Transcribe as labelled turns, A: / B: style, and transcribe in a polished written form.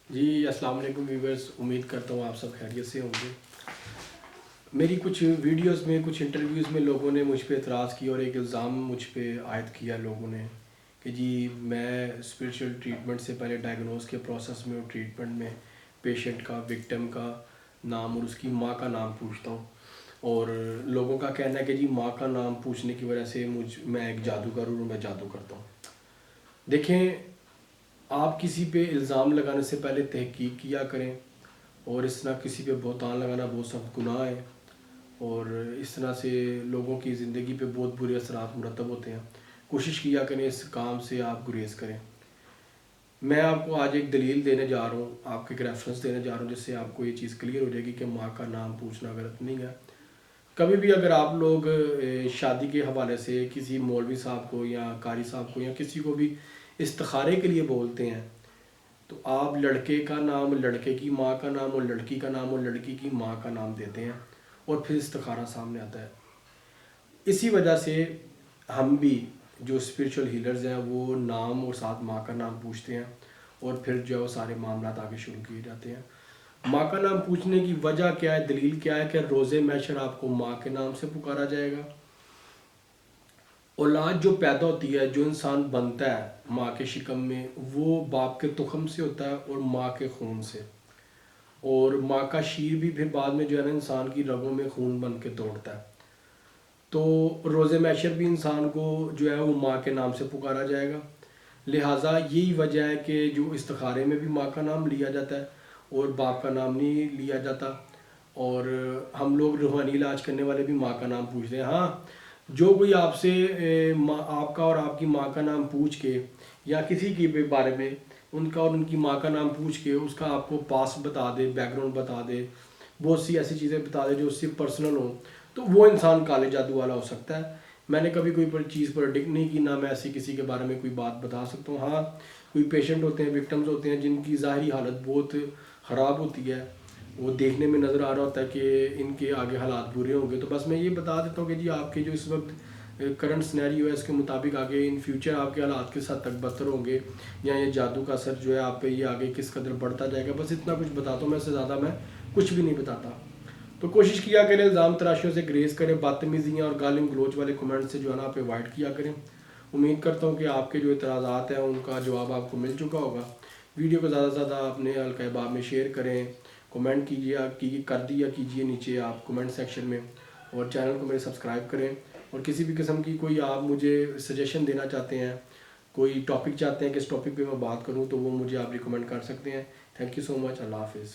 A: جی السلام علیکم ویورز، امید کرتا ہوں آپ سب خیریت سے ہوں گے۔ میری کچھ ویڈیوز میں کچھ انٹرویوز میں لوگوں نے مجھ پہ اعتراض کیا اور ایک الزام مجھ پہ عائد کیا لوگوں نے کہ جی میں اسپریچول ٹریٹمنٹ سے پہلے ڈائگنوز کے پروسیس میں اور ٹریٹمنٹ میں پیشنٹ کا وکٹم کا نام اور اس کی ماں کا نام پوچھتا ہوں، اور لوگوں کا کہنا ہے کہ جی ماں کا نام پوچھنے کی وجہ سے میں ایک جادوگر ہوں اور میں جادو کرتا ہوں۔ دیکھیں، آپ کسی پہ الزام لگانے سے پہلے تحقیق کیا کریں، اور اس طرح کسی پہ بہتان لگانا بہت سخت گناہ ہے، اور اس طرح سے لوگوں کی زندگی پہ بہت برے اثرات مرتب ہوتے ہیں۔ کوشش کیا کریں اس کام سے آپ گریز کریں۔ میں آپ کو آج ایک دلیل دینے جا رہا ہوں، آپ کو ایک ریفرنس دینے جا رہا ہوں، جس سے آپ کو یہ چیز کلیئر ہو جائے گی کہ ماں کا نام پوچھنا غلط نہیں ہے۔ کبھی بھی اگر آپ لوگ شادی کے حوالے سے کسی مولوی صاحب کو یا قاری صاحب کو یا کسی کو بھی استخارے کے لیے بولتے ہیں، تو آپ لڑکے کا نام، لڑکے کی ماں کا نام، اور لڑکی کا نام اور لڑکی کی ماں کا نام دیتے ہیں، اور پھر استخارہ سامنے آتا ہے۔ اسی وجہ سے ہم بھی جو اسپریچول ہیلرز ہیں وہ نام اور ساتھ ماں کا نام پوچھتے ہیں، اور پھر جو ہے وہ سارے معاملات آگے شروع کیے جاتے ہیں۔ ماں کا نام پوچھنے کی وجہ کیا ہے، دلیل کیا ہے کہ روز محشر آپ کو ماں کے نام سے پکارا جائے گا۔ اولاد جو پیدا ہوتی ہے، جو انسان بنتا ہے ماں کے شکم میں، وہ باپ کے تخم سے ہوتا ہے اور ماں کے خون سے، اور ماں کا شیر بھی پھر بعد میں جو ہے نا انسان کی رگوں میں خون بن کے دوڑتا ہے۔ تو روز محشر بھی انسان کو جو ہے وہ ماں کے نام سے پکارا جائے گا۔ لہٰذا یہی وجہ ہے کہ جو استخارے میں بھی ماں کا نام لیا جاتا ہے اور باپ کا نام نہیں لیا جاتا، اور ہم لوگ روحانی علاج کرنے والے بھی ماں کا نام پوچھتے ہیں۔ ہاں، جو کوئی آپ سے آپ کا اور آپ کی ماں کا نام پوچھ کے، یا کسی کے بارے میں ان کا اور ان کی ماں کا نام پوچھ کے اس کا آپ کو پاس بتا دے، بیک گراؤنڈ بتا دے، بہت سی ایسی چیزیں بتا دے جو اس سے پرسنل ہوں، تو وہ انسان کالے جادو والا ہو سکتا ہے۔ میں نے کبھی کوئی چیز پرڈکٹ نہیں کی، نہ میں ایسی کسی کے بارے میں کوئی بات بتا سکتا ہوں۔ ہاں، کوئی پیشنٹ ہوتے ہیں، وکٹمز ہوتے ہیں جن کی ظاہری حالت بہت خراب ہوتی ہے، وہ دیکھنے میں نظر آ رہا ہوتا ہے کہ ان کے آگے حالات برے ہوں گے، تو بس میں یہ بتا دیتا ہوں کہ جی آپ کے جو اس وقت کرنٹ سنیریو ہے اس کے مطابق آگے ان فیوچر آپ کے حالات کس حد تک بدتر ہوں گے، یا یہ جادو کا اثر جو ہے آپ پہ یہ آگے کس قدر بڑھتا جائے گا، بس اتنا کچھ بتاتا ہوں، میں اس سے زیادہ میں کچھ بھی نہیں بتاتا۔ تو کوشش کیا کریں الزام تراشیوں سے گریز کریں، بدتمیزیاں اور گالم گلوچ والے کمنٹ سے جو ہے نا آپ اوائڈ کیا کریں۔ امید کرتا ہوں کہ آپ کے جو اعتراضات ہیں ان کا جواب آپ کو مل چکا ہوگا۔ ویڈیو کو زیادہ سے زیادہ اپنے حلقہ احباب میں شیئر کریں، کمنٹ کیجیے، کر دیا کیجیے نیچے آپ کمنٹ سیکشن میں، اور چینل کو میرے سبسکرائب کریں، اور کسی بھی قسم کی کوئی آپ مجھے سجیشن دینا چاہتے ہیں، کوئی ٹاپک چاہتے ہیں کہ اس ٹاپک پہ میں بات کروں، تو وہ مجھے آپ ریکمنڈ کر سکتے ہیں۔ تھینک یو سو مچ، اللہ حافظ۔